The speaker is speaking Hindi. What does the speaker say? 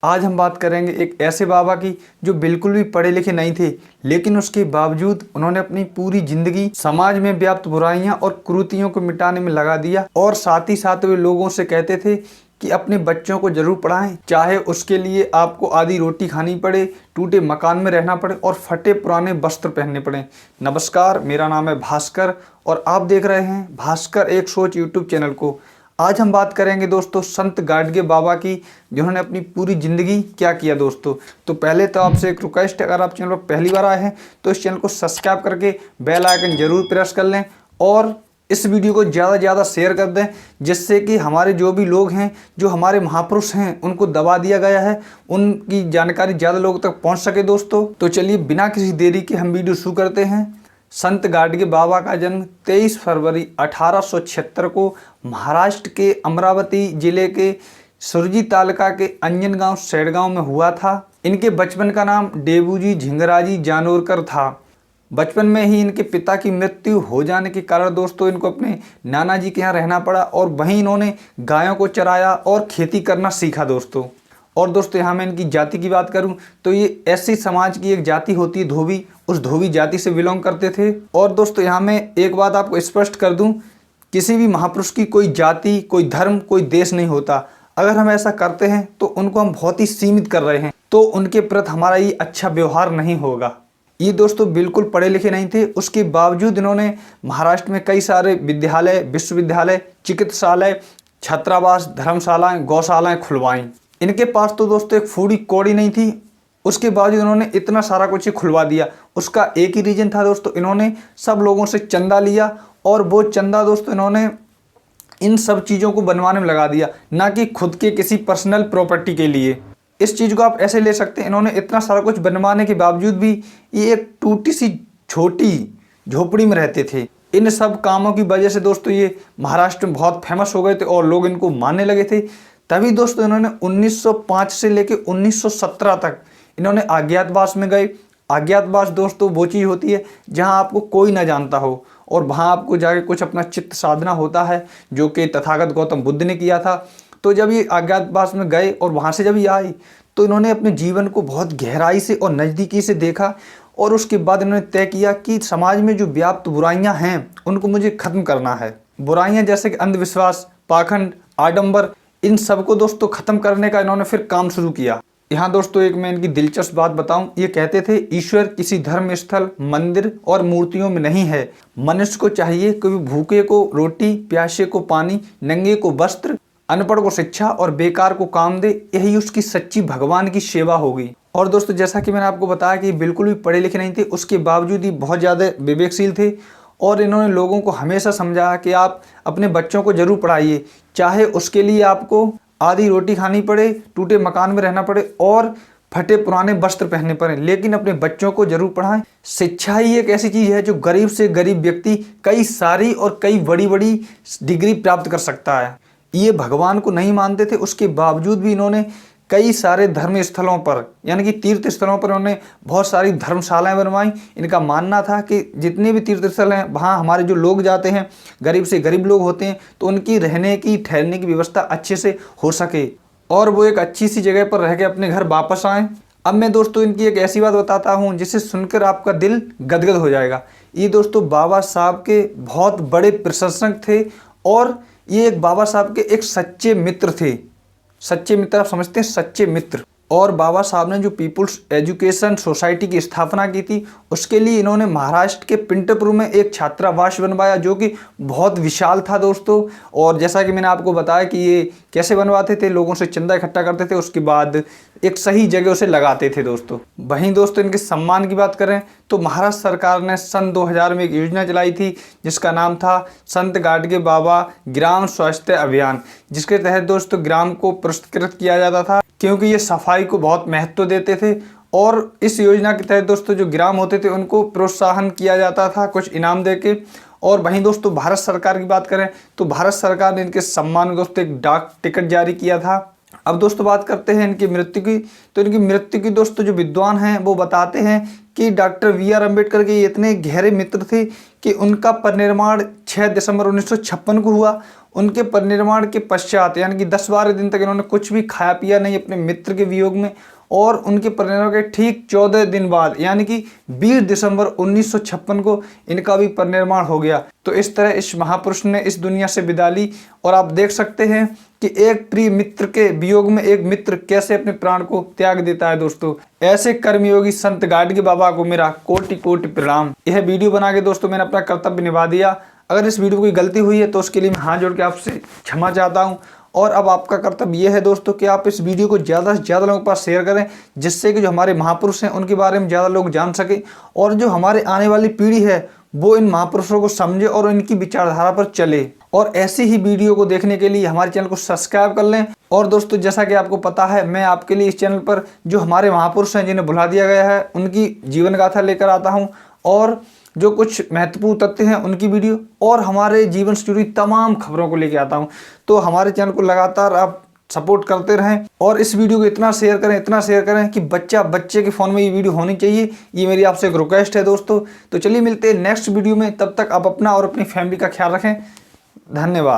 आज हम बात करेंगे एक ऐसे बाबा की जो बिल्कुल भी पढ़े लिखे नहीं थे, लेकिन उसके बावजूद उन्होंने अपनी पूरी जिंदगी समाज में व्याप्त बुराइयां और कुरीतियों को मिटाने में लगा दिया। और साथ ही साथ वे लोगों से कहते थे कि अपने बच्चों को जरूर पढ़ाएं, चाहे उसके लिए आपको आधी रोटी खानी पड़े, टूटे मकान में रहना पड़े और फटे पुराने वस्त्र पहनने पड़े। नमस्कार, मेरा नाम है भास्कर और आप देख रहे हैं भास्कर एक सोच यूट्यूब चैनल को। आज हम बात करेंगे दोस्तों संत गाडगे बाबा की, जिन्होंने अपनी पूरी ज़िंदगी क्या किया दोस्तों। तो पहले तो आपसे एक रिक्वेस्ट है, अगर आप चैनल पर पहली बार आए हैं तो इस चैनल को सब्सक्राइब करके बेल आइकन जरूर प्रेस कर लें और इस वीडियो को ज़्यादा से ज़्यादा शेयर कर दें, जिससे कि हमारे जो भी लोग हैं, जो हमारे महापुरुष हैं, उनको दबा दिया गया है, उनकी जानकारी ज़्यादा लोगों तक पहुँच सके दोस्तों। तो चलिए बिना किसी देरी के हम वीडियो शुरू करते हैं। संत गाडगे बाबा का जन्म 23 फरवरी 1876 को महाराष्ट्र के अमरावती जिले के सुरजी तालुका के अंजनगांव सेडगांव में हुआ था। इनके बचपन का नाम डेबूजी झिंगराजी जानोरकर था। बचपन में ही इनके पिता की मृत्यु हो जाने के कारण दोस्तों इनको अपने नाना जी के यहाँ रहना पड़ा और वहीं इन्होंने गायों को चराया और खेती करना सीखा दोस्तों। और दोस्तों यहाँ मैं इनकी जाति की बात करूँ तो ये ऐसी समाज की एक जाति होती है धोबी, उस धोबी जाति से बिलोंग करते थे। और दोस्तों यहाँ मैं एक बात आपको स्पष्ट कर दूँ, किसी भी महापुरुष की कोई जाति, कोई धर्म, कोई देश नहीं होता। अगर हम ऐसा करते हैं तो उनको हम बहुत ही सीमित कर रहे हैं, तो उनके प्रति हमारा ये अच्छा व्यवहार नहीं होगा। ये दोस्तों बिल्कुल पढ़े लिखे नहीं थे, उसके बावजूद इन्होंने महाराष्ट्र में कई सारे विद्यालय, विश्वविद्यालय, चिकित्सालय, छात्रावास, धर्मशालाएं, गौशालाएं खुलवाईं। इनके पास तो दोस्तों एक फूटी कौड़ी नहीं थी, उसके बावजूद इन्होंने इतना सारा कुछ ही खुलवा दिया। उसका एक ही रीजन था दोस्तों, इन्होंने सब लोगों से चंदा लिया और वो चंदा दोस्तों इन्होंने इन सब चीज़ों को बनवाने में लगा दिया, ना कि खुद के किसी पर्सनल प्रॉपर्टी के लिए। इस चीज़ को आप ऐसे ले सकते हैं, इन्होंने इतना सारा कुछ बनवाने के बावजूद भी ये एक टूटी सी छोटी झोपड़ी में रहते थे। इन सब कामों की वजह से दोस्तों ये महाराष्ट्र में बहुत फेमस हो गए थे और लोग इनको मानने लगे थे। तभी दोस्तों इन्होंने 1905 से लेकर 1917 तक इन्होंने अज्ञातवास में गए। अज्ञातवास दोस्तों वो चीज़ होती है जहां आपको कोई ना जानता हो और वहां आपको जाके कुछ अपना चित्त साधना होता है, जो कि तथागत गौतम बुद्ध ने किया था। तो जब ये अज्ञातवास में गए और वहां से जब ये आए तो इन्होंने अपने जीवन को बहुत गहराई से और नज़दीकी से देखा और उसके बाद इन्होंने तय किया कि समाज में जो व्याप्त बुराइयां हैं उनको मुझे ख़त्म करना है। बुराइयां जैसे कि अंधविश्वास, पाखंड, आडंबर, इन सबको दोस्तों ख़त्म करने का इन्होंने फिर काम शुरू किया। यहाँ दोस्तों एक मैं इनकी दिलचस्प बात बताऊं, ये कहते थे ईश्वर किसी धर्म स्थल, मंदिर और मूर्तियों में नहीं है। मनुष्य को चाहिए कि भूखे को रोटी, प्यासे को पानी, नंगे को वस्त्र, अनपढ़ को शिक्षा और बेकार को काम दे। यही उसकी सच्ची भगवान की सेवा होगी। और दोस्तों जैसा कि मैंने आपको बताया कि बिल्कुल भी पढ़े लिखे नहीं थे, उसके बावजूद ही बहुत ज़्यादा विवेकशील थे और इन्होंने लोगों को हमेशा समझाया कि आप अपने बच्चों को जरूर पढ़ाइए, चाहे उसके लिए आपको आधी रोटी खानी पड़े, टूटे मकान में रहना पड़े और फटे पुराने वस्त्र पहनने पड़े, लेकिन अपने बच्चों को जरूर पढ़ाएं। शिक्षा ही एक ऐसी चीज़ है जो गरीब से गरीब व्यक्ति कई सारी और कई बड़ी बड़ी डिग्री प्राप्त कर सकता है। ये भगवान को नहीं मानते थे, उसके बावजूद भी इन्होंने कई सारे धर्म स्थलों पर, यानी कि तीर्थ स्थलों पर उन्होंने बहुत सारी धर्मशालाएं बनवाई। इनका मानना था कि जितने भी तीर्थ स्थल हैं वहाँ हमारे जो लोग जाते हैं, गरीब से गरीब लोग होते हैं, तो उनकी रहने की, ठहरने की व्यवस्था अच्छे से हो सके और वो एक अच्छी सी जगह पर रह के अपने घर वापस आएँ। अब मैं दोस्तों इनकी एक ऐसी बात बताता हूँ जिसे सुनकर आपका दिल गदगद हो जाएगा। ये दोस्तों बाबा साहब के बहुत बड़े प्रशंसक थे और ये एक बाबा साहब के एक सच्चे मित्र थे। सच्चे मित्र आप समझते हैं, सच्चे मित्र। और बाबा साहब ने जो पीपुल्स एजुकेशन सोसाइटी की स्थापना की थी, उसके लिए इन्होंने महाराष्ट्र के पिंटरपुर में एक छात्रावास बनवाया, जो कि बहुत विशाल था दोस्तों। और जैसा कि मैंने आपको बताया कि ये कैसे बनवाते थे, लोगों से चंदा इकट्ठा करते थे, उसके बाद एक सही जगह उसे लगाते थे दोस्तों। वहीं दोस्तों इनके सम्मान की बात करें तो महाराष्ट्र सरकार ने सन 2000 में एक योजना चलाई थी जिसका नाम था संत गाडगे बाबा ग्राम स्वास्थ्य अभियान, जिसके तहत दोस्तों ग्राम को पुरस्कृत किया जाता था, क्योंकि ये सफाई को बहुत महत्व देते थे। और इस योजना के तहत दोस्तों जो ग्राम होते थे उनको प्रोत्साहन किया जाता था कुछ इनाम देके। और वहीं दोस्तों भारत सरकार की बात करें तो भारत सरकार ने इनके सम्मान में दोस्तों एक डाक टिकट जारी किया था। अब दोस्तों बात करते हैं इनकी मृत्यु की। तो इनकी मृत्यु की दोस्तों जो विद्वान हैं वो बताते हैं कि डॉक्टर वी.आर. अम्बेडकर के इतने गहरे मित्र थे कि उनका परिनिर्वाण 6 दिसंबर 1956 को हुआ उनके परिनिर्वाण के पश्चात यानी कि 10-12 दिन तक इन्होंने कुछ भी खाया पिया नहीं अपने मित्र के वियोग में। और उनके परिनिर्वाण के ठीक 14 दिन बाद यानी कि 20 दिसंबर 1956 को इनका भी परिनिर्वाण हो गया। तो इस तरह इस महापुरुष ने इस दुनिया से विदा ली। और आप देख सकते हैं कि एक प्रिय मित्र के वियोग में एक मित्र कैसे अपने प्राण को त्याग देता है। दोस्तों, ऐसे कर्मयोगी संत गाडगे बाबा को मेरा कोटि कोटि प्रणाम। यह वीडियो बना के दोस्तों मैंने अपना कर्तव्य निभा दिया। अगर इस वीडियो में कोई गलती हुई है तो उसके लिए मैं हाथ जोड़ के आपसे क्षमा चाहता हूँ। और अब आपका कर्तव्य यह है दोस्तों कि आप इस वीडियो को ज़्यादा से ज़्यादा लोगों के पास शेयर करें, जिससे कि जो हमारे महापुरुष हैं उनके बारे में ज़्यादा लोग जान सकें और जो हमारे आने वाली पीढ़ी है वो इन महापुरुषों को समझे और इनकी विचारधारा पर चले। और ऐसी ही वीडियो को देखने के लिए हमारे चैनल को सब्सक्राइब कर लें। और दोस्तों, जैसा कि आपको पता है, मैं आपके लिए इस चैनल पर जो हमारे महापुरुष हैं जिन्हें भुला दिया गया है उनकी जीवन गाथा लेकर आता हूँ, और जो कुछ महत्वपूर्ण तथ्य हैं उनकी वीडियो और हमारे जीवन से जुड़ी तमाम खबरों को लेके आता हूं। तो हमारे चैनल को लगातार आप सपोर्ट करते रहें और इस वीडियो को इतना शेयर करें कि बच्चे के फ़ोन में ये वीडियो होनी चाहिए। ये मेरी आपसे एक रिक्वेस्ट है दोस्तों। तो चलिए मिलते हैं नेक्स्ट वीडियो में। तब तक आप अपना और अपनी फैमिली का ख्याल रखें। धन्यवाद।